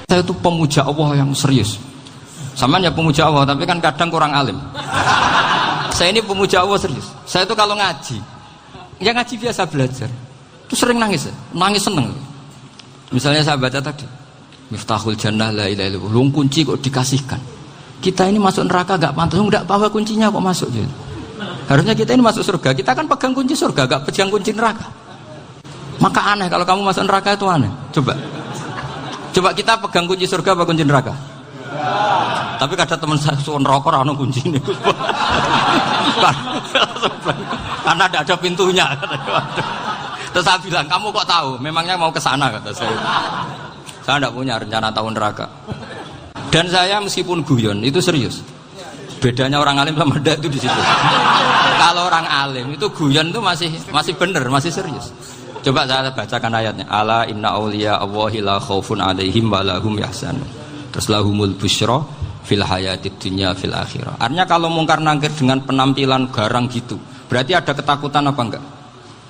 Saya itu pemuja Allah yang serius. Sama ya pemuja Allah, tapi kan kadang kurang alim. Saya ini pemuja Allah serius. Saya itu kalau ngaji, ya ngaji biasa belajar, itu sering nangis, nangis seneng. Misalnya saya baca tadi, Miftahul Jannah la ilaha illallah, lung kunci kok dikasihkan. Kita ini masuk neraka gak pantas, enggak bawa kuncinya kok masuk gitu. Harusnya kita ini masuk surga, kita kan pegang kunci surga, gak pegang kunci neraka. Maka aneh kalau kamu masuk neraka itu aneh. Coba kita pegang kunci surga apa kunci neraka? Tapi kadang teman saya suka neraka ora ono kuncine. Karena tidak ada pintunya. Terus saya bilang, kamu kok tahu? Memangnya mau ke sana kata saya. Saya tidak punya rencana tahu neraka. Dan saya meskipun guyon itu serius. Bedanya orang alim sama ndak itu di situ. Kalau orang alim itu guyon itu masih benar, masih serius. Coba saya bacakan ayatnya. Ala inna auliya Allahi la khaufun alaihim wa lahum yahzanun. Terus lahumul busyra fil hayatid dunya fil akhirah. Artinya kalau mungkar nangkir dengan penampilan garang gitu, berarti ada ketakutan apa enggak?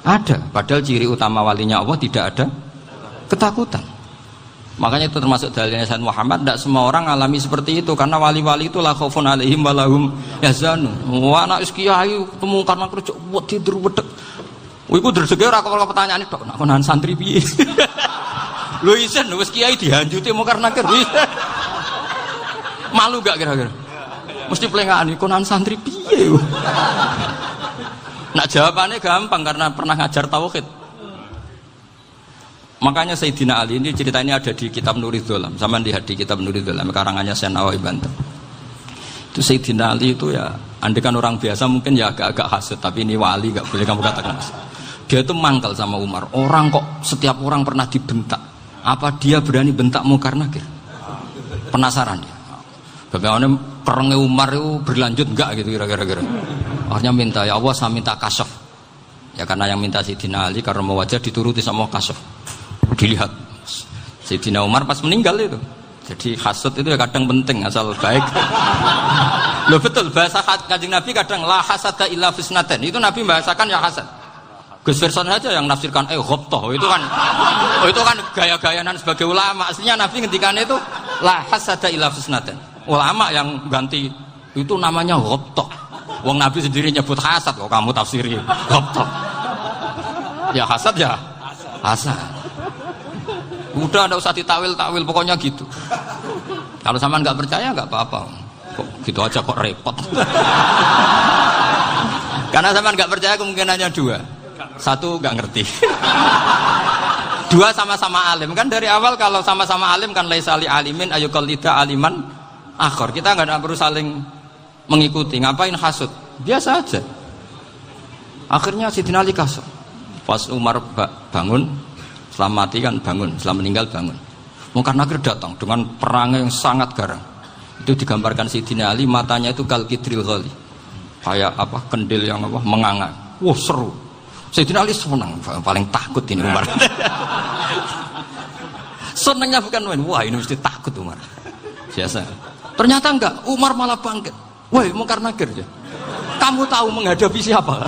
Ada. Padahal ciri utama walinya Allah tidak ada ketakutan. Makanya itu termasuk dalilnya Sayyid Muhammad. Tidak semua orang alami seperti itu, karena wali-wali itu la khaufun alaihim wa lahum yahzanun. Wah anak kiai ketemu karena kerja buat tidur wedek. Iku dreseke ora kok pertanyaan itu, nak konan santri piye? Lho isen wis kiai dihanjuti mungkar nakir. Malu gak kira-kira? Mesti pelengahan konan santri piye? Nak jawabannya gampang karena pernah ngajar tauhid. Makanya Sayyidina Ali ini cerita ini ada di kitab Nurul Dholam. Sama lihat di kitab Nurul Dholam karangannya Syekh Nawawi Banten. Itu Sayyidina Ali itu ya, andai kan orang biasa mungkin ya agak-agak hasut, tapi ini wali gak boleh kamu katakan. Dia itu mangkal sama Umar. Orang kok setiap orang pernah dibentak. Apa dia berani bentak mungkar nakir? Penasaran dia. Bagaimana perangnya Umar itu berlanjut enggak gitu kira-kira. Akhirnya minta, ya Allah saya minta kasyaf. Ya karena yang minta Sayyidina Ali karena mau wajah dituruti sama kasyaf. Dilihat Sayyidina Umar pas meninggal itu. Jadi hasud itu ya kadang penting asal baik. Loh betul bahasa Kanjeng Nabi kadang la hasada illa fisnaten. Itu Nabi bahasakan ya hasad. Gus Verson saja yang nafsirkan ghobtoh itu kan gaya-gayanan sebagai ulama. Aslinya Nabi ngendikannya itu la hasada illa fisnaten. Ulama yang ganti itu namanya ghobtoh. Wong Nabi sendiri nyebut hasad kok kamu tafsiri ghobtoh. Ya hasad ya hasad. Udah enggak usah ditawil-tawil pokoknya gitu. Kalau sampean enggak percaya enggak apa-apa. Kok gitu aja kok repot. Karena sampean enggak percaya kemungkinannya dua. Satu enggak ngerti. Dua sama-sama alim. Kan dari awal kalau sama-sama alim kan laisa li alimin ayuqallida aliman akhir. Kita enggak perlu saling mengikuti. Ngapain hasud? Biasa aja. Akhirnya Sayyidina Ali kasar. Pas Umar bangun, setelah mati kan bangun, setelah meninggal bangun. Mungkar nakir datang dengan perang yang sangat garang. Itu digambarkan Sayyidina Ali, matanya itu kalkidril ghali. Kayak apa? Kendil yang apa? Menganga. Wah, seru. Sayyidina Ali senang, paling takut ini Umar. Senangnya bukan main. Wah, ini mesti takut Umar. Biasa. Ternyata enggak, Umar malah bangkit. Woi, mungkar nakir ya. Kamu tahu menghadapi siapa?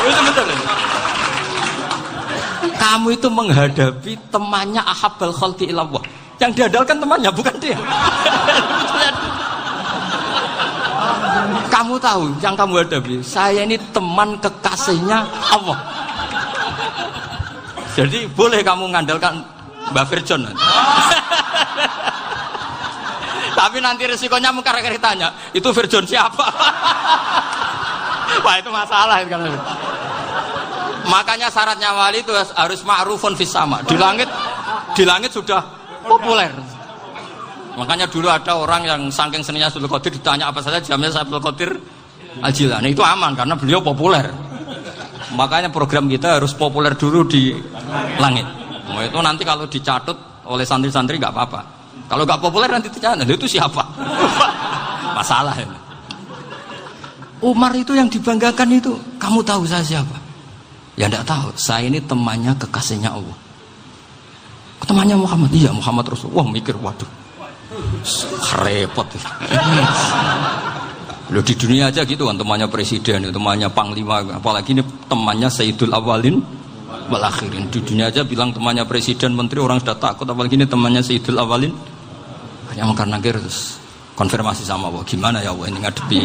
Itu betul. Kamu itu menghadapi temannya ahabbal khalqi ilallah. Yang diandalkan temannya bukan dia. Kamu tahu yang kamu hadapi, saya ini teman kekasihnya Allah. Jadi boleh kamu mengandalkan Mbak Virjon. Tapi nanti resikonya mungkar nakir tanya, itu Virjon siapa? Wah itu masalah itu kan. Makanya syaratnya wali itu harus ma'rufun fis sama. Di langit sudah populer. Makanya dulu ada orang yang saking seninya Abdul Qadir ditanya apa saja jamnya Abdul Qadir Al-Jilani, itu aman karena beliau populer. Makanya program kita harus populer dulu di langit. Nah, itu nanti kalau dicatut oleh santri-santri nggak apa-apa. Kalau nggak populer nanti ditanya, itu siapa? Masalah ini. Umar itu yang dibanggakan itu, kamu tahu saya siapa? Ya enggak tahu, saya ini temannya kekasihnya Allah. Temannya Muhammad, iya Muhammad Rasulullah. Wah mikir, waduh, repot. Loh di dunia aja gitu kan, temannya presiden, temannya panglima, apalagi ini temannya Sayyidul Awalin wal akhirin. Di dunia aja bilang temannya presiden, menteri, orang sudah takut, apalagi ini temannya Sayyidul Awalin. Hanya mungkar nakir terus konfirmasi sama Allah, gimana ya Allah ini ngadepi.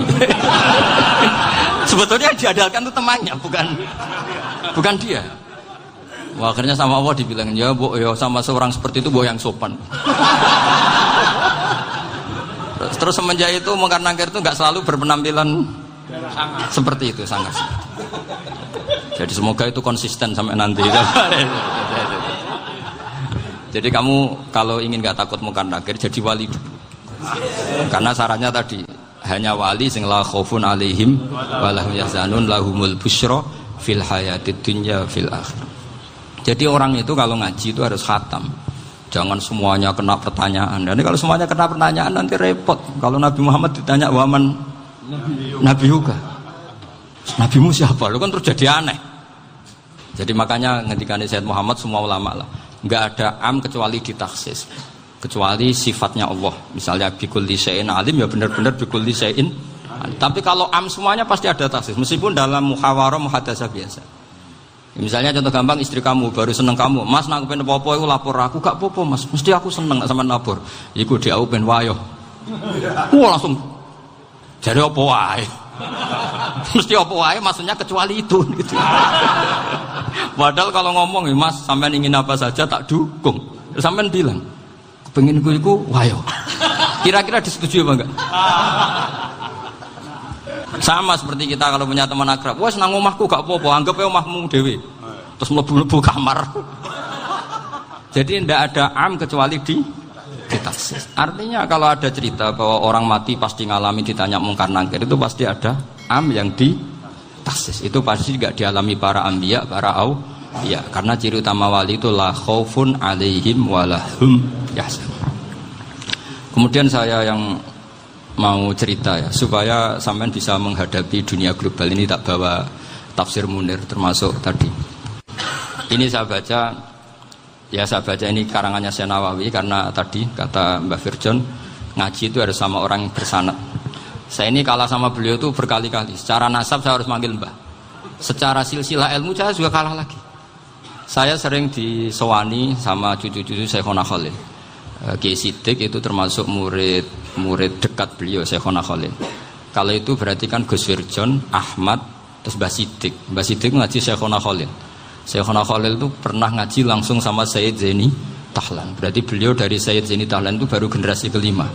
Sebetulnya yang diandalkan itu temannya, bukan dia. Wah, akhirnya sama Allah dibilang, ya Bu, ya sama seorang seperti itu Bu yang sopan. Terus semenjak itu mungkar nakir itu nggak selalu berpenampilan seperti itu, sangat. Jadi semoga itu konsisten sampai nanti. Jadi kamu kalau ingin nggak takut mungkar nakir, jadi wali dulu. Karena syaratnya tadi hanya wali sing la khaufun alaihim wa lahum yahzanun lahumul busyra fil hayatid dunya fil akhir. Jadi orang itu kalau ngaji itu harus khatam. Jangan semuanya kena pertanyaan. Dan kalau semuanya kena pertanyaan nanti repot. Kalau Nabi Muhammad ditanya waman Nabi juga. Nabimu siapa? Lu kan terus jadi aneh. Jadi makanya ketika Sayyid Muhammad semua ulama lah, nggak ada am kecuali ditaksis, kecuali sifatnya Allah. Misalnya bikulli syai'in alim, ya benar-benar bikulli syai'in alim. Tapi kalau am semuanya pasti ada taksis, meskipun dalam muhawarah muhadasah biasa. Misalnya contoh gampang, istri kamu baru seneng kamu, Mas nak pengen apa-apa aku lapor aku, gak apa-apa Mas, mesti aku seneng sama lapor. Iku dia aku pengen wayo. Wah langsung jadi apa wae. Mesti apa wae maksudnya kecuali itu gitu. Padahal kalau ngomong Mas sampean ingin apa saja tak dukung. Sampean bilang pengen iku wayo. Kira-kira disetujui apa enggak? Sama seperti kita kalau punya teman akrab, wes nang omahku gak apa-apa, anggap ya omahmu dhewe. Terus mlebu-mlebu kamar. Jadi tidak ada am kecuali ditaksis. Artinya kalau ada cerita bahwa orang mati pasti ngalami ditanya mungkar nakir, itu pasti ada am yang ditaksis. Itu pasti juga dialami para anbiya, para auliya. Karena ciri utama wali itu la khaufun alaihim walahum yahzanun. Kemudian saya yang mau cerita ya, supaya sampean bisa menghadapi dunia global ini, tak bawa tafsir Munir termasuk tadi. Ini saya baca ini karangannya Syekh Nawawi, karena tadi kata Mbah Firjon ngaji itu harus sama orang yang bersanad. Saya ini kalah sama beliau itu berkali-kali. Secara nasab saya harus manggil Mbah. Secara silsilah ilmu saya juga kalah lagi. Saya sering disewani sama cucu-cucu Syekhona Khalil. Kiai Siddiq itu termasuk murid dekat beliau, Syekhona Khalil. Kalau itu berarti kan Gus Wirjon, Ahmad, terus Mbah Siddiq. Mbah Siddiq ngaji Syekhona Khalil. Syekhona Khalil itu pernah ngaji langsung sama Sayyid Zaini Tahlan. Berarti beliau dari Sayyid Zaini Tahlan itu baru generasi kelima.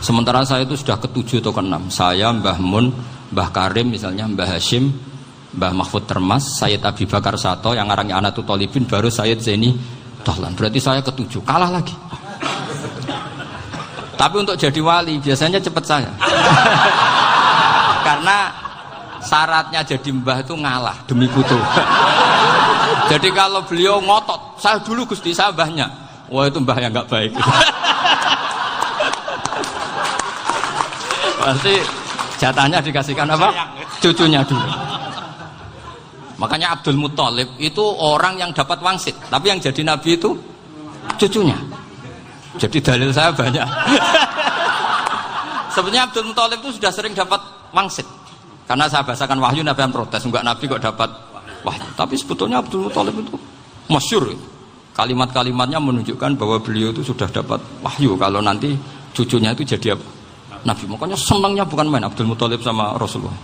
Sementara saya itu sudah ke-7 atau ke-6. Saya, Mbah Mun, Mbah Karim misalnya, Mbah Hashim, Mbah Mahfud Termas, Sayyid Abi Bakar Sato, yang ngarangnya Anatul Talibin, baru Sayyid Zaini Tahlan. Berarti saya ke-7, kalah lagi. Tapi untuk jadi wali biasanya cepat saya. Karena syaratnya jadi mbah itu ngalah demi putu. Jadi kalau beliau ngotot, saya dulu Gusti, saya mbahnya. Wah itu mbah yang nggak baik. Pasti jatahnya dikasihkan apa? Cucunya dulu. Makanya Abdul Muthalib itu orang yang dapat wangsit, tapi yang jadi nabi itu cucunya. Jadi dalil saya banyak. Sebenarnya Abdul Muthalib itu sudah sering dapat wangsit. Karena saya bahasakan wahyu, Nabi yang protes, enggak Nabi kok dapat wahyu. Tapi sebetulnya Abdul Muthalib itu masyhur. Kalimat-kalimatnya menunjukkan bahwa beliau itu sudah dapat wahyu kalau nanti cucunya itu jadi apa? Nabi. Makanya senangnya bukan main Abdul Muthalib sama Rasulullah.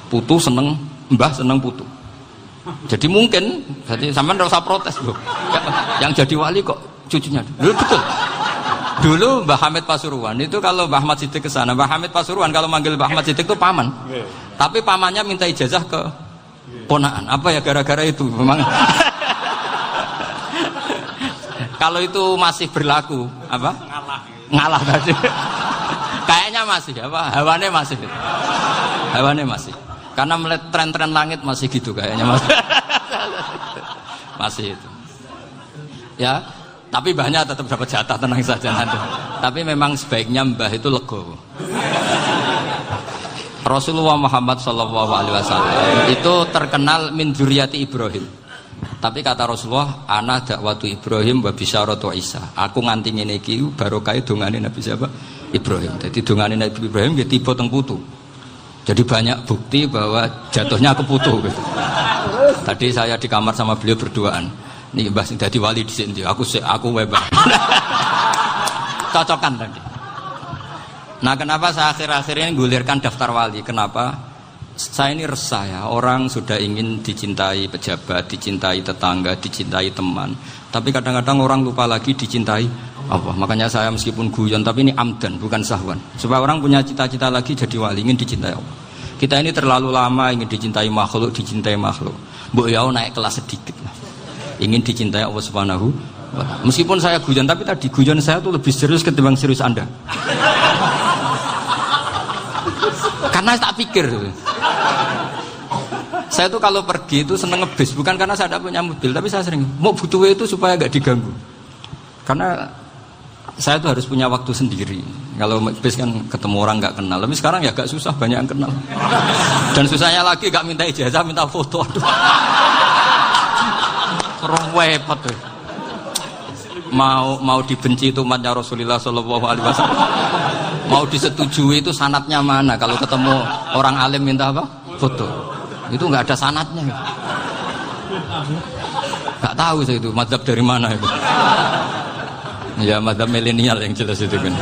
Putu seneng, mbah seneng putu. Jadi mungkin, jadi sampean enggak usah protes loh. Yang jadi wali kok cucunya. Betul. Dulu Mbah Hamid Pasuruan itu kalau Mbah Ahmad Siddiq ke sana, Mbah Hamid Pasuruan kalau manggil Mbah Ahmad Siddiq itu paman. Tapi pamannya minta ijazah ke ponaan. Apa ya gara-gara itu memang. Kalau itu masih berlaku, apa? Ngalah tadi. Kayaknya masih, apa? Hawane masih. Hawane masih. Karena melihat tren-tren langit masih gitu kayaknya masih. Masih itu. Ya. Tapi mbahnya tetap dapat jatah, tenang saja nanti. Tapi memang sebaiknya mbah itu legowo. Rasulullah Muhammad SAW itu terkenal min dzurriyyati Ibrahim. Tapi kata Rasulullah, ana dakwatu Ibrahim wa bisyaratu Isa. Aku nganti ngene iki barokah dongane Nabi siapa? Ibrahim. Jadi dongane Nabi Ibrahim nggih tiba teng putu. Jadi banyak bukti bahwa jatuhnya ke putu gitu. Tadi saya di kamar sama beliau berduaan. Nih Mbah sing dadi wali dhisik ndi? Aku webah. Cocokan tadi. Nah, kenapa saya akhir-akhir ini gulirkan daftar wali? Kenapa? Saya ini resah ya, orang sudah ingin dicintai pejabat, dicintai tetangga, dicintai teman. Tapi kadang-kadang orang lupa lagi dicintai Allah. Makanya saya meskipun guyon, tapi ini amdan, bukan sahwan. Supaya orang punya cita-cita lagi jadi wali, ingin dicintai Allah. Kita ini terlalu lama ingin dicintai makhluk. Mbok ya naik kelas sedikit lah. Ingin dicintai Allah Subhanahu wa Ta'ala. Meskipun saya guyon, tapi tadi guyon saya tuh lebih serius ketimbang serius Anda. Karena tak pikir. Saya tuh kalau pergi itu seneng ngebis, bukan karena saya tidak punya mobil, tapi saya sering mau butuh itu supaya nggak diganggu. Karena saya tuh harus punya waktu sendiri. Kalau bis kan ketemu orang nggak kenal, tapi sekarang ya agak susah, banyak yang kenal. Dan susahnya lagi nggak minta ijazah, minta foto. Aduh, repot tuh. Mau dibenci itu umatnya Rasulullah Shallallahu Alaihi Wasallam. Mau disetujui itu sanatnya mana? Kalau ketemu orang alim minta apa? Foto. Itu nggak ada sanatnya. Nggak tahu saya itu mazhab dari mana itu. Ya mazhab milenial yang jelas itu kan.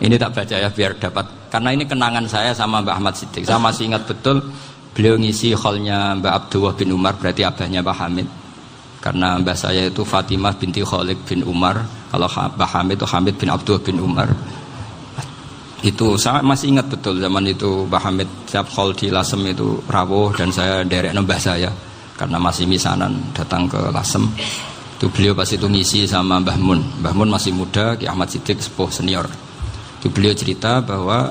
Ini tak baca ya biar dapat. Karena ini kenangan saya sama Mbak Ahmad Siddiq. Saya masih ingat betul beliau ngisi hallnya Mbak Abdullah bin Umar, berarti abahnya Mbak Hamid. Karena mbah saya itu Fatimah binti Khalid bin Umar. Kalau Mbak Hamid itu Hamid bin Abdullah bin Umar. Itu saya masih ingat betul zaman itu Mbah Hamid siap hall di Lasem itu rawuh dan saya derek mbah saya karena masih misanan datang ke Lasem. Itu beliau pas itu ngisi sama Mbah Mun. Mbah Mun masih muda, Ki Ahmad Siddiq sepuh senior. Itu beliau cerita bahwa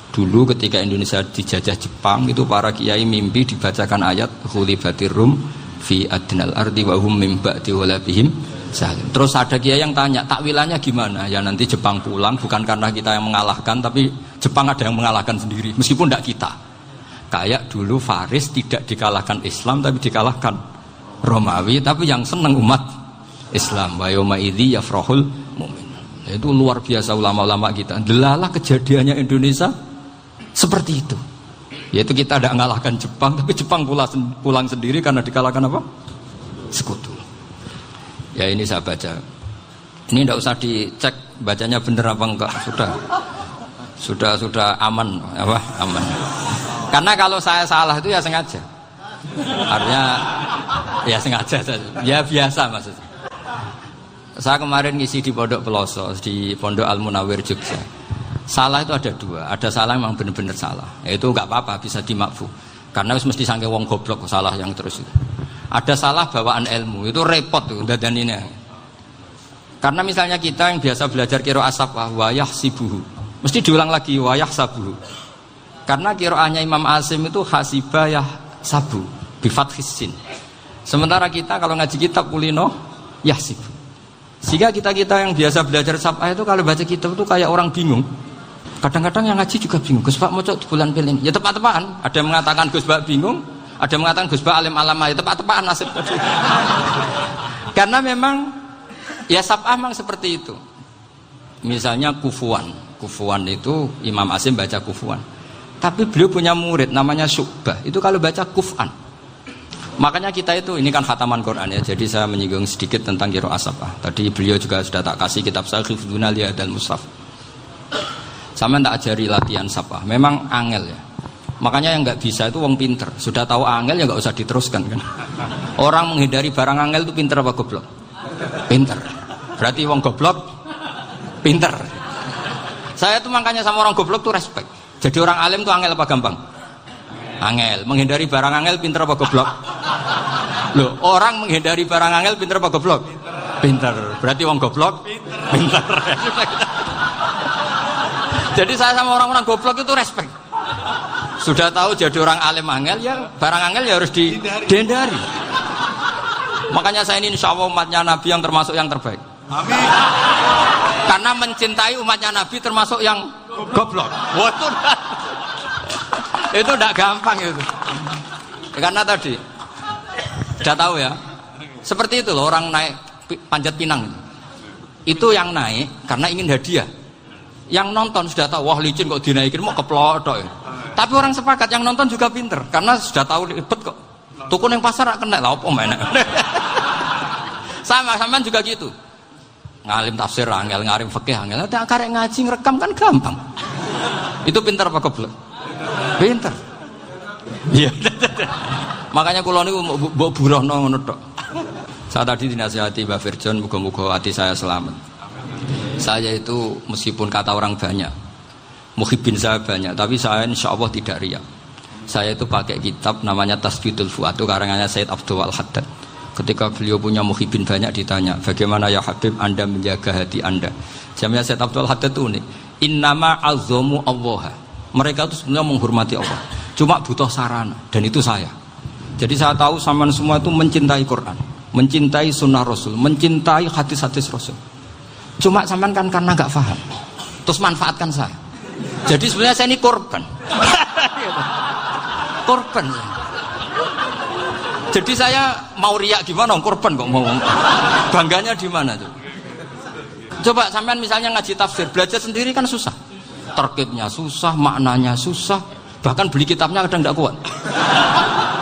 dulu ketika Indonesia dijajah Jepang itu para kiai mimpi dibacakan ayat Khulifatir Rum fi adnal ardi wa hum min ba'di walabihim salim. Terus ada kiai yang tanya, takwilannya gimana? Ya nanti Jepang pulang bukan karena kita yang mengalahkan, tapi Jepang ada yang mengalahkan sendiri, meskipun tidak kita. Kayak dulu Faris tidak dikalahkan Islam, tapi dikalahkan Romawi, tapi yang senang umat Islam. Wa yauma idzi yafrahul mu'min. Itu luar biasa ulama-ulama kita. Delalah kejadiannya Indonesia seperti itu. Yaitu kita tidak mengalahkan Jepang, tapi Jepang pulang sendiri karena dikalahkan apa? Sekutu. Ya ini saya baca. Ini tidak usah dicek bacanya bener apa enggak. Sudah aman apa? Aman. Karena kalau saya salah itu ya sengaja. Artinya ya sengaja. Ya biasa maksudnya. Saya kemarin ngisi di Pondok Peloso, di Pondok Al Munawir Jogja. Salah itu ada dua. Ada salah memang benar-benar salah. Ya, itu enggak apa-apa, bisa dimakfu. Karena mesti sangke wong goblok salah yang terus itu. Ada salah bawaan ilmu, itu repot tuh dan ini. Karena misalnya kita yang biasa belajar qiraah safah wayah sibuhu, mesti diulang lagi wayah sabuhu. Karena qiraahnya Imam Asim itu hasibah yah sabu bi fathis sin. Sementara kita kalau ngaji kitab kulino yahsib. Sehingga kita yang biasa belajar safah itu kalau baca kitab itu kayak orang bingung. Kadang-kadang yang ngaji juga bingung. Gus Pak mau cok bulan pilih. Ya tepat-tepatan. Ada yang mengatakan Gus Pak bingung. Ada yang mengatakan Gus Pak alim alama. Ya tepat-tepatan nasib. Karena memang ya sab'ah memang seperti itu. Misalnya kufuan. Kufuan itu Imam Asim baca kufuan. Tapi beliau punya murid namanya Syu'bah. Itu kalau baca kuf'an. Makanya kita itu, ini kan khataman Quran ya. Jadi saya menyinggung sedikit tentang qiraah sab'ah. Tadi beliau juga sudah tak kasih kitab saya Hifdzuna Liyadal Mushaf. Sama tak ajari latihan sab'ah. Memang angel ya. Makanya yang nggak bisa itu wong pinter. Sudah tahu angel ya nggak usah diteruskan kan. Orang menghindari barang angel itu pinter apa goblok? Pinter. Berarti wong goblok pinter. Saya tuh makanya sama orang goblok tuh respect. Jadi orang alim tuh angel apa gampang? Angel. Menghindari barang angel pinter apa goblok? Loh, orang menghindari barang angel pinter apa goblok? Pinter. Berarti wong goblok pinter. Jadi saya sama orang-orang goblok itu respect. Sudah tahu jadi orang alim angel ya barang angel ya harus dihindari. Makanya saya ini insya Allah umatnya Nabi yang termasuk yang terbaik. Amin. Karena mencintai umatnya Nabi termasuk yang goblok. Waduh, itu tidak gampang itu. Karena tadi sudah tahu ya. Seperti itu loh orang naik Panjat Pinang. Itu yang naik karena ingin hadiah. Yang nonton sudah tahu, wah licin kok dinaikin mau keplotok ya. Tapi orang sepakat yang nonton juga pinter karena sudah tahu ribet kok Tuku ning pasar rak kena lha opo menek. Sama-sama juga gitu. Ngalim tafsir angel, ngalim fikih angel. Nek karek ngaji ngerekam kan gampang. Itu pintar apa goblok? Pintar. Iya. Makanya kula niku mbok burohno ngono tok. Saya tadi dinasihati Mbak Firjon, muga-muga hati saya selamat. Saya itu meskipun kata orang banyak, muhibbin saya banyak, tapi saya insya Allah tidak riya. Saya itu pakai kitab namanya Tasbidul Fuad, itu karangannya Said Abdul Al-Haddad. Ketika beliau punya muhibbin banyak ditanya, bagaimana ya Habib Anda menjaga hati Anda? Jamnya Said Abdul Al-Haddad itu unik. Innama azzamu Allah. Mereka itu sebenarnya menghormati Allah, cuma butuh sarana, dan itu saya. Jadi saya tahu sampean semua itu mencintai Quran, mencintai sunnah Rasul, mencintai hadis-hadis Rasul. Cuma sampean kan karena nggak paham, terus manfaatkan saya. Jadi sebenarnya saya ini korban. Korban. Jadi saya mau riak gimana? Korban kok mau. Bangganya di mana tuh? Coba sampean misalnya ngaji tafsir, belajar sendiri kan susah. Terkibnya susah, maknanya susah, bahkan beli kitabnya kadang nggak kuat.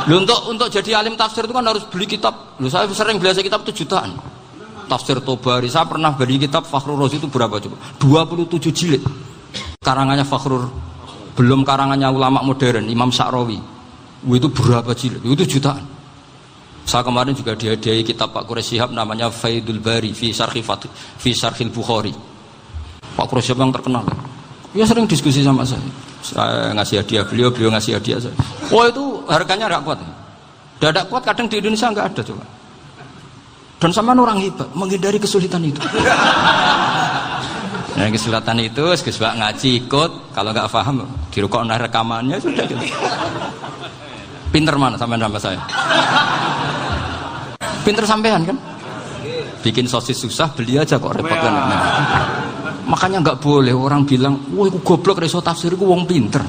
Loh, untuk jadi alim tafsir itu kan harus beli kitab. Loh, saya sering belajar kitab itu jutaan. Tafsir Tobari, saya pernah beli kitab Fakhrur Razi itu berapa coba? 27 jilid. Karangannya Fakhrur, belum karangannya ulama modern, Imam Sa'rawi. Itu berapa jilid? Itu jutaan. Saya kemarin juga dihadiahi kitab Pak Quraish Shihab namanya Faidul Bari fi Syarhil Bukhari. Pak Quraish Shihab yang terkenal. Dia sering diskusi sama saya. Saya ngasih hadiah beliau ngasih hadiah saya. Wah, itu harganya nggak kuat. Tidak kuat, kadang di Indonesia nggak ada coba. Dan sama orang hebat menghindari kesulitan itu. Nah, kesulitan itu sebab ngaji ikut, kalau nggak paham dirukokno rekamannya sudah gitu. Pinter mana sampean sama saya? Pinter sampean kan? Bikin sosis susah, beli aja kok repot kan. Nah, makanya nggak boleh orang bilang, wah aku goblok reso tafsir, aku wong pinter.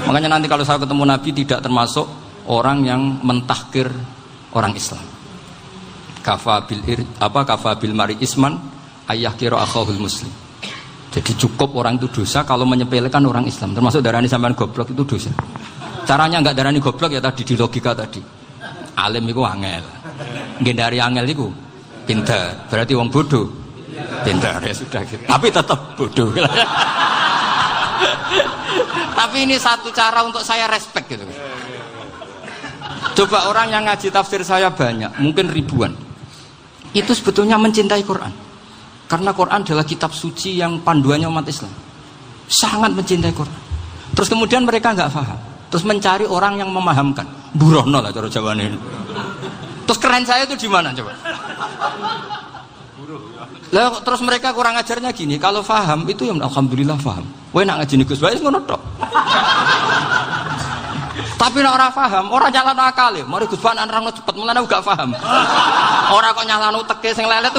Makanya nanti kalau saya ketemu Nabi tidak termasuk orang yang mentahkir orang Islam. Kafabil mari isman ayah kira akhahul muslim. Jadi cukup orang itu dosa kalau menyepelekan orang Islam, termasuk darani sampean goblok itu dosa. Caranya nggak darani goblok ya tadi di logika tadi. Alim itu angel, gendari angel itu pintar, berarti wong bodoh pintar ya sudah gitu. Tapi tetap bodoh. Tapi ini satu cara untuk saya respect gitu. Coba orang yang ngaji tafsir saya banyak, mungkin ribuan. Itu sebetulnya mencintai Quran. Karena Quran adalah kitab suci yang panduannya umat Islam. Sangat mencintai Quran. Terus kemudian mereka nggak paham. Terus mencari orang yang memahamkan. Burohno lah cara jawabannya. Terus keren saya itu di mana coba? Lah terus mereka kurang ajarnya gini, kalau paham itu ya alhamdulillah paham. Kowe nak ngaji Gus Bae ngono tok. Tapi nek ora paham, ora nyalano akale. Mari Gus Bae nerangno cepet, mulane gak paham. Ora kok nyalano teke sing lelet.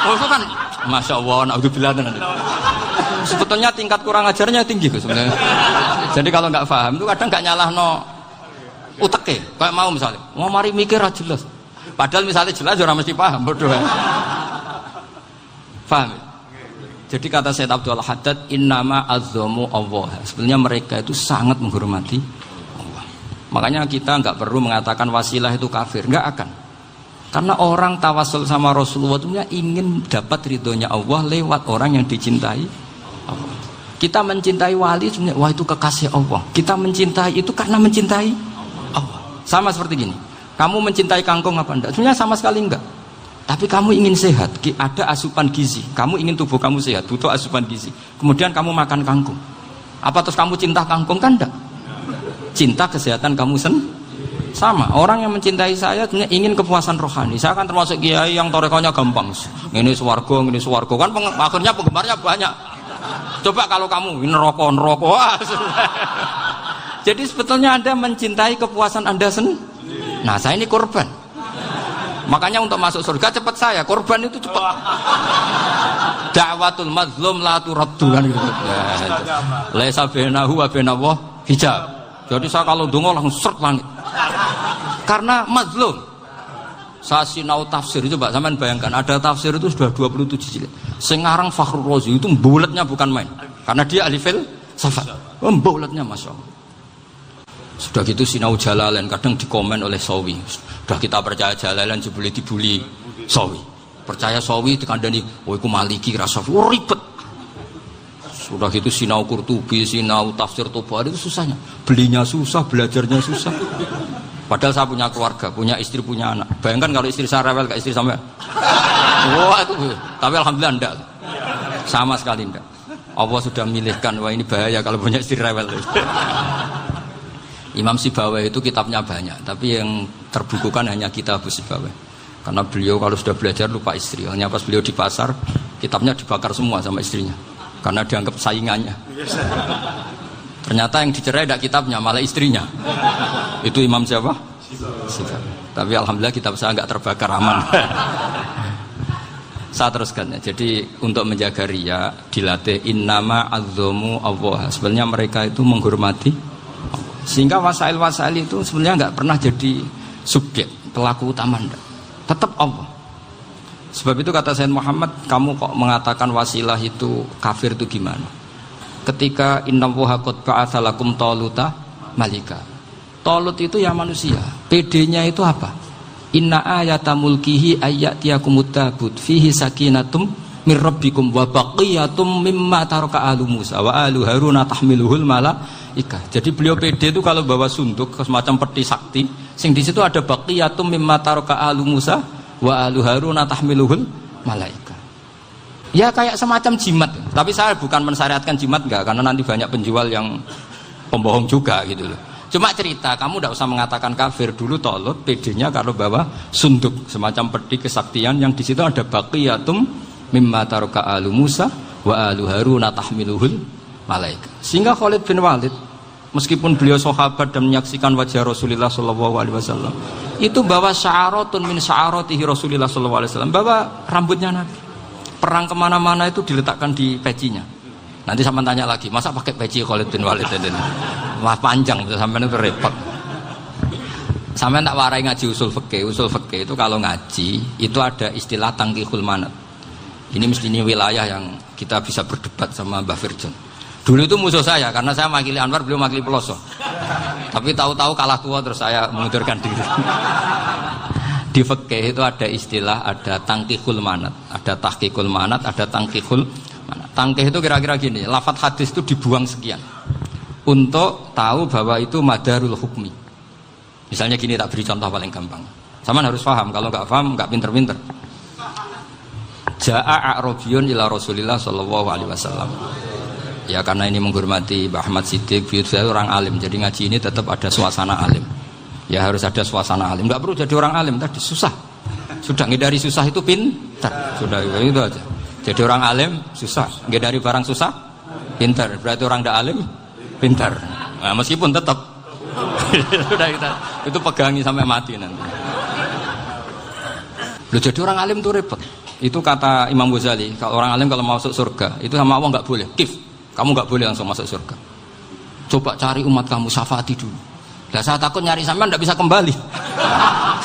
Oh kan masyaallah, naudzubillah tenan. Sebetulnya tingkat kurang ajarnya tinggi Gus sebenarnya. Jadi kalau nggak paham itu kadang nggak nyalahno uteke. Kayak mau misalnya, mau mari mikir ra jelas. Padahal misalnya jelas orang mesti paham, bodoh ya. Paham ya? Jadi kata Said Abdul Haddad, innama azzamu Allah. Sebenarnya mereka itu sangat menghormati Allah. Makanya kita nggak perlu mengatakan wasilah itu kafir, nggak akan. Karena orang tawasul sama Rasulullah itu ingin dapat ridhonya Allah lewat orang yang dicintai Allah. Kita mencintai wali sebenarnya, wah itu kekasih Allah. Kita mencintai itu karena mencintai Allah. Sama seperti gini, kamu mencintai kangkung apa enggak? Sebenarnya sama sekali enggak. Tapi kamu ingin sehat, ada asupan gizi. Kamu ingin tubuh kamu sehat, butuh asupan gizi. Kemudian kamu makan kangkung. Apa terus kamu cinta kangkung? Kan enggak. Cinta kesehatan kamu sama. Orang yang mencintai saya sebenarnya ingin kepuasan rohani. Saya kan termasuk kiai yang torekonya gampang. Ini swarga, kan akhirnya penggemarnya banyak. Coba kalau kamu ini neraka. Jadi sebetulnya Anda mencintai kepuasan Anda sendiri. Nah, saya ini korban. Makanya untuk masuk surga cepat saya, korban itu cepat. Da'watul mazlum la turaddu kan gitu. Laisa bainahu wa bainallah hijab. Jadi saya kalau dongo langsung seret langit. Karena mazlum. Saya sinau tafsir itu, Pak, sampean bayangkan ada tafsir itu sudah 27 jilid. Sing ngarang Fakhrur Razi itu bulatnya bukan main. Karena dia ahli filsafat. Bulatnya masyaallah. Sudah gitu sinau Jalalain kadang dikomen oleh Sawi. Sudah kita percaya Jalalain jebule dibuli Sawi. Percaya Sawi dikandani, "Oh iku Maliki rasa ribet." Sudah gitu sinau Qurtubi, sinau tafsir Tabari itu susahnya. Belinya susah, belajarnya susah. Padahal saya punya keluarga, punya istri, punya anak. Bayangkan kalau istri saya rewel kayak istri sampai. Wah itu. Tapi alhamdulillah enggak. Sama sekali enggak. Allah sudah milihkan, wah ini bahaya kalau punya istri rewel. Imam Sibawai itu kitabnya banyak, tapi yang terbukukan hanya kitab Sibawai. Karena beliau kalau sudah belajar lupa istri. Hanya pas beliau di pasar, kitabnya dibakar semua sama istrinya. Karena dianggap saingannya. Ternyata yang dicerai tidak kitabnya, malah istrinya. Itu Imam siapa? Sibawai. Tapi alhamdulillah kitab saya nggak terbakar, aman. Saya teruskan ya. Jadi untuk menjaga riya dilatih innama azzamu Allah. Sebenarnya mereka itu menghormati. Sehingga wasail-wasail itu sebenarnya nggak pernah jadi subjek pelaku utama, tetap Allah. Sebab itu kata Sayyid Muhammad, kamu kok mengatakan wasilah itu kafir itu gimana? Ketika innallaha qad ba'atsa lakum taluta malika. Talut itu ya manusia. PD-nya itu apa? Inna ayata mulkihi ayyatiyakumut tabut fihi sakinatum mir rabbikum wa baqiyatum mimma taraka alu Musa wa alu Haruna tahmiluhul malaikah. Jadi beliau PD itu kalau bawa sunduk semacam peti sakti, sing di situ ada baqiyatum mimma taraka alu Musa wa alu Haruna tahmiluhul malaikah. Ya kayak semacam jimat. Tapi saya bukan mensyariatkan jimat enggak, karena nanti banyak penjual yang pembohong juga gitu loh. Cuma cerita, kamu tidak usah mengatakan kafir. Dulu Talut PD-nya kalau bawa sunduk semacam peti kesaktian yang di situ ada baqiyatum mimma taraka alu Musa wa alu Haruna tahmiluhul malaika. Sehingga Khalid bin Walid meskipun beliau sahabat dan menyaksikan wajah Rasulullah sallallahu alaihi wasallam, itu bawa sya'aratun min sya'aratihi Rasulullah sallallahu alaihi wasallam, bawa rambutnya Nabi. Perang kemana-mana itu diletakkan di pecinya. Nanti sampean tanya lagi, masa pakai peci Khalid bin Walid ini? Wah panjang, sampean itu repot. Sampean tak warai ngaji usul fikih. Usul fikih itu kalau ngaji itu ada istilah tangkihul manat. Ini mestinya wilayah yang kita bisa berdebat sama Mbah Firjon. Dulu itu musuh saya karena saya makili Anwar, beliau makili Peloso. Tapi tahu-tahu kalah tua terus saya mengundurkan diri. Di fikih itu ada istilah, ada tangkihul manat, ada tahqiqul manat, ada tangkihul manat. Tangkih itu kira-kira gini, lafadz hadis itu dibuang sekian untuk tahu bahwa itu madarul hukmi. Misalnya gini, tak beri contoh paling gampang. Sama harus paham, kalau nggak paham nggak pinter-pinter. Ja'a a'rabiyun ila Rasulillah sallallahu alaihi wasallam. Ya karena ini menghormati Mbah Ahmad Siddiq, saya orang alim, jadi ngaji ini tetap ada suasana alim. Ya harus ada suasana alim. Nggak perlu jadi orang alim tadi, susah. Sudah ngindari susah itu pintar. Sudah itu aja. Jadi orang alim susah, ngindari barang susah pintar. Berarti orang tidak alim pintar. Nah, meskipun tetap sudah kita itu pegangi sampai mati nanti. Loh, jadi orang alim itu repot. Itu kata Imam Ghazali, kalau orang alim kalau mau masuk surga itu sama Allah nggak boleh. Kif, kamu nggak boleh langsung masuk surga. Coba cari umat kamu, syafaati dulu. Nah, saya takut nyari sampean tidak bisa kembali.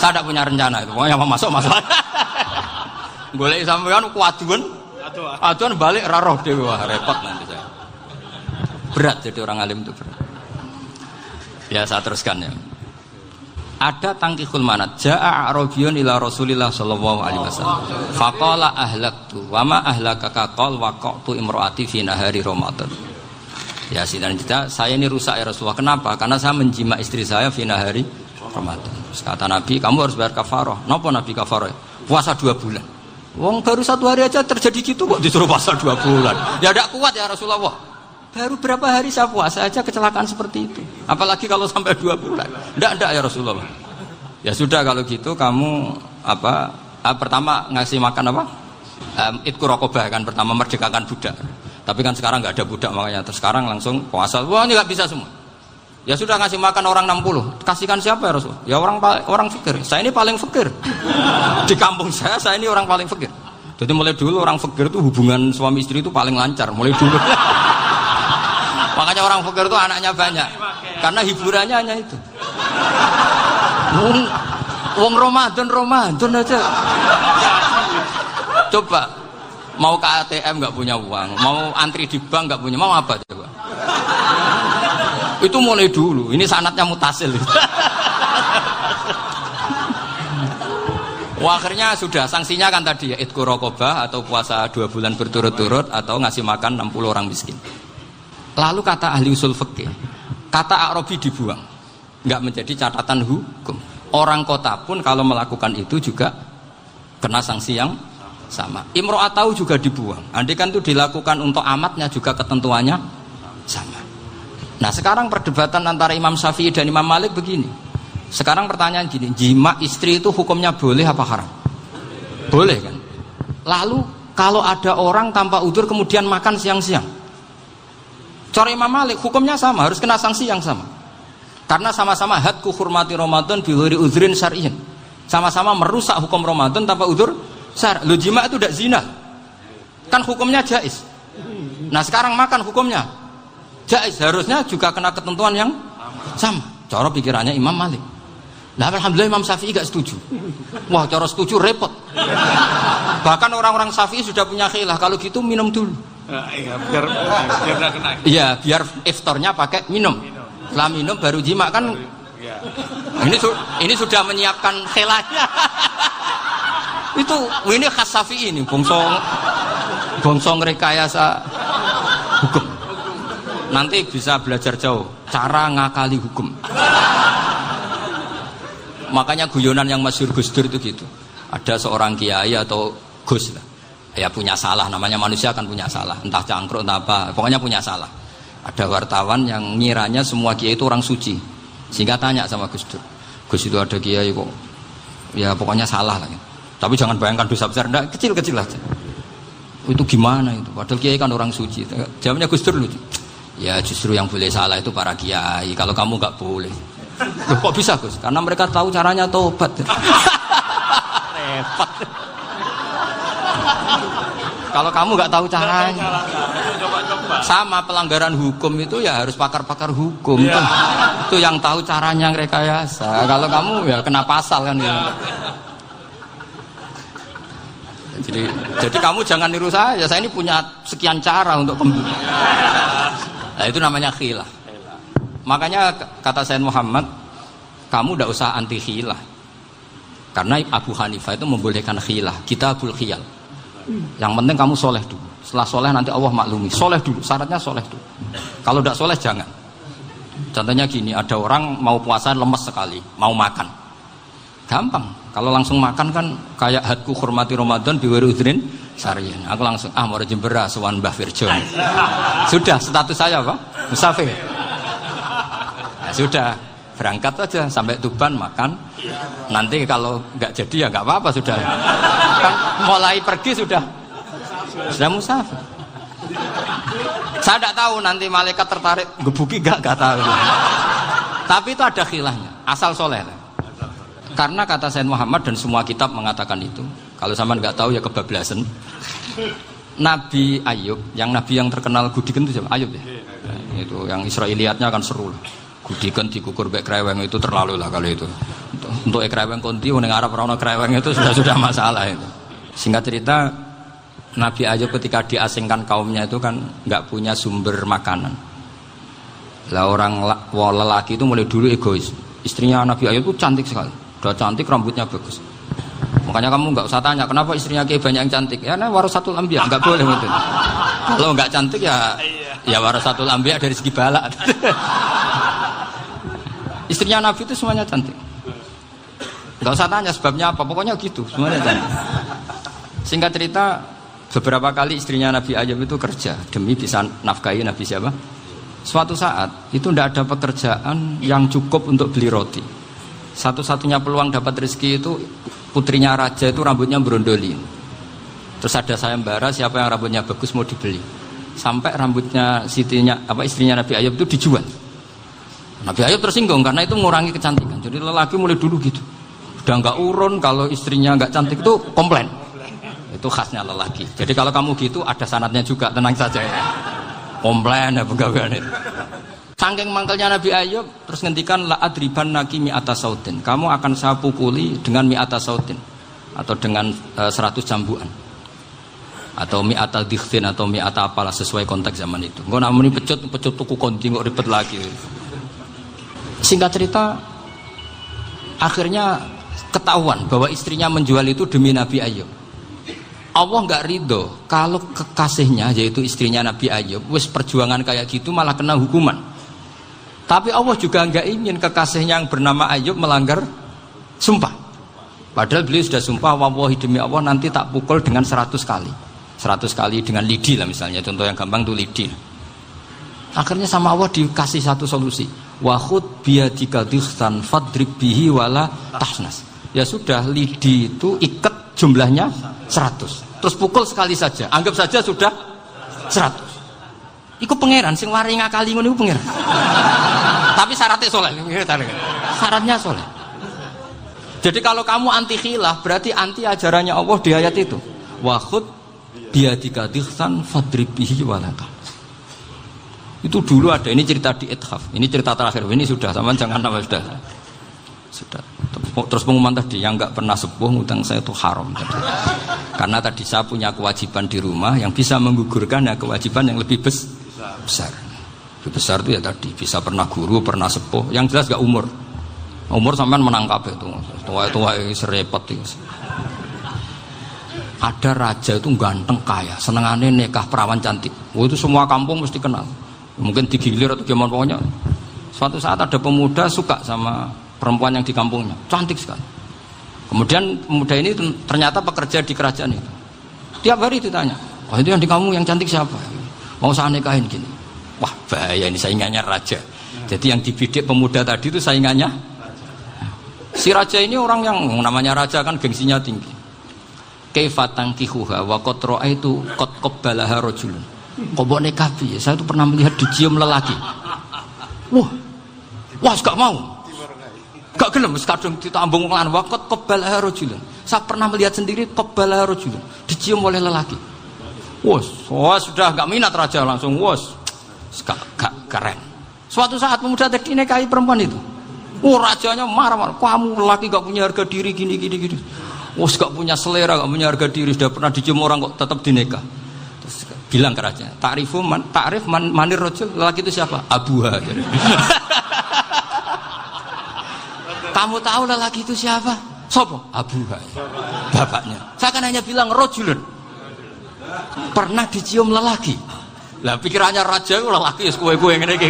Saya tidak punya rencana itu. Pokoknya mau masuk. Boleh sampean kuaduan. Aduan balik raroh dewe, wah repot nanti saya. Berat jadi orang alim itu berat. Ya saya teruskan ya. Ada tangkihul manat. Ja'a a'rabiyun ila Rasulillah sallallahu alaihi wasallam. Faqala ahlaktu wa ma ahlakaka qal waqa'tu imraati fi nahari Ramadan. Ya sidang kita, saya ini rusak ya Rasulullah. Kenapa? Karena saya menjima istri saya fi nahari Ramadan. Terus kata Nabi, kamu harus bayar kafarah. Napa Nabi kafarah? Puasa 2 bulan. Wong baru 1 hari aja terjadi gitu kok disuruh puasa 2 bulan. Ya tidak kuat ya Rasulullah. Baru berapa hari saya puasa aja kecelakaan seperti itu. Apalagi kalau sampai 2 bulan. Tidak ya Rasulullah. Ya sudah kalau gitu kamu pertama ngasih makan apa? Itku raqabah kan, pertama merdekakan budak. Tapi kan sekarang nggak ada budak, makanya terus sekarang langsung puasa. Wah ini nggak bisa semua. Ya sudah ngasih makan orang 60. Kasihkan siapa ya Rasul? Ya orang fakir. Saya ini paling fakir. Di kampung saya ini orang paling fakir. Jadi mulai dulu orang fakir itu hubungan suami istri itu paling lancar. Mulai dulu. Makanya orang fakir itu anaknya banyak. Karena hiburannya hanya itu. Wong Ramadan aja. Coba mau ke ATM nggak punya uang, mau antri di bank nggak punya, mau apa coba? Itu mulai dulu. Ini sanatnya mutasil. Wah, akhirnya sudah sanksinya kan tadi ya idku raqabah atau puasa 2 bulan berturut-turut atau ngasih makan 60 orang miskin. Lalu kata ahli usul fikih, kata Arabi dibuang, nggak menjadi catatan hukum. Orang kota pun kalau melakukan itu juga kena sanksi yang sama. Imro'atau juga dibuang. Andai kan itu dilakukan untuk amatnya juga ketentuannya sama. Nah sekarang perdebatan antara Imam Syafi'i dan Imam Malik begini. Sekarang pertanyaan gini, jima istri itu hukumnya boleh apa haram? Boleh kan? Lalu kalau ada orang tanpa udzur kemudian makan siang-siang, cara Imam Malik hukumnya sama, harus kena sanksi yang sama. Karena sama-sama hadku hurmati Ramadan bighairi udzrin syar'iyyin. Sama-sama merusak hukum Ramadan tanpa udzur syar'. Lo jima itu tidak zina. Kan hukumnya jaiz. Nah, sekarang makan hukumnya jaiz, harusnya juga kena ketentuan yang sama. Cara pikirannya Imam Malik. Nah, alhamdulillah Imam Syafi'i gak setuju. Wah, cara setuju repot. Bahkan orang-orang Syafi'i sudah punya khilah. Kalau gitu minum dulu. Iya, biar gak kena. Iya, biar iftarnya pakai minum. Setelah minum baru jima kan. Ya. Ini sudah menyiapkan khilahnya. Ini khas Syafi'i ini, bongsong rekayasa hukum. Nanti bisa belajar jauh cara ngakali hukum. Makanya guyonan yang masyhur Gus Dur itu gitu. Ada seorang kiai atau Gus lah, ya punya salah, namanya manusia kan punya salah, entah cangkruk entah apa, pokoknya punya salah. Ada wartawan yang ngiranya semua kiai itu orang suci, sehingga tanya sama Gus Dur, Gus itu ada kiai kok, ya pokoknya salah lah. Tapi jangan bayangkan dosa besar, enggak, kecil-kecil aja. Itu gimana itu? Padahal kiai kan orang suci. Jawabnya Gus Dur lucu. Ya justru yang boleh salah itu para kiai, kalau kamu nggak boleh. Loh, kok bisa Gus? Karena mereka tahu caranya tobat. Repot. Kalau kamu nggak tahu caranya, sama pelanggaran hukum itu ya harus pakar-pakar hukum. Ya. Itu yang tahu caranya rekayasa. Kalau kamu ya kena pasal kan. Ya. Jadi kamu jangan niru saya. Saya ini punya sekian cara untuk pembunuh. Nah, itu namanya khilah. Makanya kata Sayyid Muhammad, kamu tidak usah anti khilah. Karena Abu Hanifah itu membolehkan khilah, kitabul khiyal. Yang penting kamu soleh dulu. Setelah soleh nanti Allah maklumi. Soleh dulu, syaratnya soleh dulu. Kalau tidak soleh jangan. Contohnya gini, ada orang mau puasa lemes sekali, mau makan. Gampang. Kalau langsung makan kan kayak hadku hormati Ramadan biwiri udrin syar'iyyin. Aku langsung mau jembera sowan Mbah Firjon. Sudah status saya apa? Musafir. Ya, sudah berangkat aja sampai Tuban makan. Nanti kalau nggak jadi ya nggak apa-apa sudah. Kan mulai pergi sudah musafir. Saya tidak tahu nanti malaikat tertarik gebuki nggak tahu. Tapi itu ada khilahnya. Asal soleh. Karena kata Sayyid Muhammad dan semua kitab mengatakan itu. Kalau sama nggak tahu ya kebablasan. Nabi Ayub, yang nabi yang terkenal gudikan itu siapa? Ayub ya. Nah, itu yang Israiliyatnya kan seru lah. Gudikan dikukur bek kreweng itu terlalu lah kalau itu. Untuk kreweng konti ning Arab ora ono kreweng itu sudah masalah itu. Singkat cerita, Nabi Ayub ketika diasingkan kaumnya itu kan nggak punya sumber makanan. Lah orang lelaki itu mulai dulu egois. Istrinya Nabi Ayub itu cantik sekali. Udah cantik, rambutnya bagus. Makanya kamu nggak usah tanya kenapa istrinya kayak banyak yang cantik. Ya, nah warasatul anbiya nggak boleh gitu. Kalau nggak cantik ya warasatul anbiya dari segi balak. Istrinya Nabi itu semuanya cantik. Nggak usah tanya sebabnya apa, pokoknya gitu, semuanya cantik. Singkat cerita, beberapa kali istrinya Nabi Ayub itu kerja demi bisa nafkahi Nabi siapa? Suatu saat itu tidak ada pekerjaan yang cukup untuk beli roti. Satu-satunya peluang dapat rezeki itu putrinya raja itu rambutnya berondoli. Terus ada sayembara siapa yang rambutnya bagus mau dibeli. Sampai rambutnya istrinya Nabi Ayub itu dijual. Nabi Ayub tersinggung karena itu mengurangi kecantikan. Jadi lelaki mulai dulu gitu. Udah nggak urun kalau istrinya nggak cantik itu komplain. Itu khasnya lelaki. Jadi kalau kamu gitu ada sanadnya juga, tenang saja ya. Komplain ya pegawaian itu. Saking mangkelnya Nabi Ayub terus ngendikan la adriban naki mi'ata sautin. Kamu akan saya pukuli dengan mi'ata sautin atau dengan 100 cambukan. Atau mi'ata dikhtin atau mi'ata apalah sesuai konteks zaman itu. Engko namanya pecut tuku konti kok ribet lagi. Singkat cerita, akhirnya ketahuan bahwa istrinya menjual itu demi Nabi Ayub. Allah nggak ridho kalau kekasihnya yaitu istrinya Nabi Ayub wis perjuangan kayak gitu malah kena hukuman. Tapi Allah juga nggak ingin kekasihnya yang bernama Ayub melanggar sumpah. Padahal beliau sudah sumpah, wallahi demi Allah nanti tak pukul dengan 100 kali. 100 kali dengan lidi lah misalnya, contoh yang gampang tuh lidi. Akhirnya sama Allah dikasih satu solusi. Wa khud biyadika dikhsan fadrib bihi wala tahnas. Ya sudah, lidi itu ikat jumlahnya 100. Terus pukul sekali saja. Anggap saja sudah 100. Iku pangeran sing wari ngakali ngono iku pangeran. Tapi syaratnya soleh. Syaratnya soleh. Jadi kalau kamu anti khilaf berarti anti ajarannya Allah di ayat itu. Wa khud biyadika dikhsan fadrib bihi wala tahnas. Itu dulu ada, ini cerita di Ithaf, ini cerita terakhir, ini sudah, sama jangan nama sudah. Terus pengumuman tadi, yang nggak pernah sepuh ngutang saya itu haram tadi. Karena tadi saya punya kewajiban di rumah yang bisa menggugurkan ya kewajiban yang lebih besar. Lebih besar itu ya tadi, bisa pernah guru, pernah sepuh, yang jelas nggak umur. Umur sampean menangkap itu, tua-tua serepot itu. Ada raja itu ganteng kaya, senengannya nikah perawan cantik. Oh, itu semua kampung mesti kenal. Mungkin digilir atau gimana pokoknya. Suatu saat ada pemuda suka sama perempuan yang di kampungnya, cantik sekali. Kemudian pemuda ini ternyata pekerja di kerajaan itu. Tiap hari ditanya, wah itu yang di kamu yang cantik siapa? Mau saya nikahin gini. Wah bahaya ini, saingannya raja. Jadi yang dibidik pemuda tadi itu saingannya. Si raja ini orang yang namanya raja kan gengsinya tinggi. Kaifatang kihuha wa qad ra'aitu qad qabbalaha rajulun. Kobok nikahi, saya itu pernah melihat dicium lelaki. Wah, gak mau, gak gelem, kadang ditambung lan wakot qabbalaha rajulun. Saya pernah melihat sendiri qabbalaha rajulun, dicium oleh lelaki. Wah, sudah gak minat raja langsung, gak keren. Suatu saat pemuda tadi nikahi perempuan itu. Rajanya marah-marah, kamu lelaki gak punya harga diri gini. Gak punya selera, gak punya harga diri, sudah pernah dicium orang kok tetap dinikah. Bilang ke raja, ta'rif manir rajul, lelaki itu siapa? Abuha. Kamu tahu lelaki itu siapa? Sopo? Abuha. Bapaknya. Saya kan hanya bilang rajulun. Pernah dicium lelaki. Lah pikirannya raja itu lelaki kue-kue ngene iki.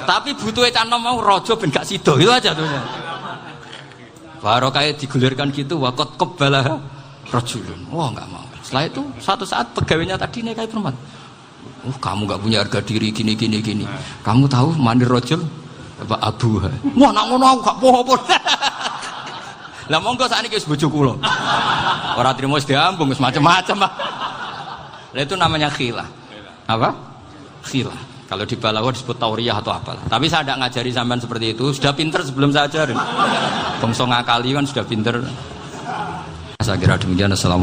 Tapi butuhe canom mau raja ben gak sida, itu aja tuh. Baru kayak digulirkan gitu, waqat qabbalah rajulun. Wah nggak mau. Setelah itu suatu saat pegawainya tadi nikahi perempuan. Kamu nggak punya harga diri gini. Kamu tahu manir rajul apa abuha? Wah nak ngono aku gak apa-apa. Lah monggo sakniki wis bojo kula. Ora trimo wis diambung wis macam-macam. Lah itu namanya khilah. Apa? Khilah. Kalau di Balawa disebut tauriyah atau apalah. Tapi saya tidak ngajari sampean seperti itu. Sudah pinter sebelum saya ajarin. Bangsa ngakali kan sudah pinter. Saya kira demikian. Assalamualaikum.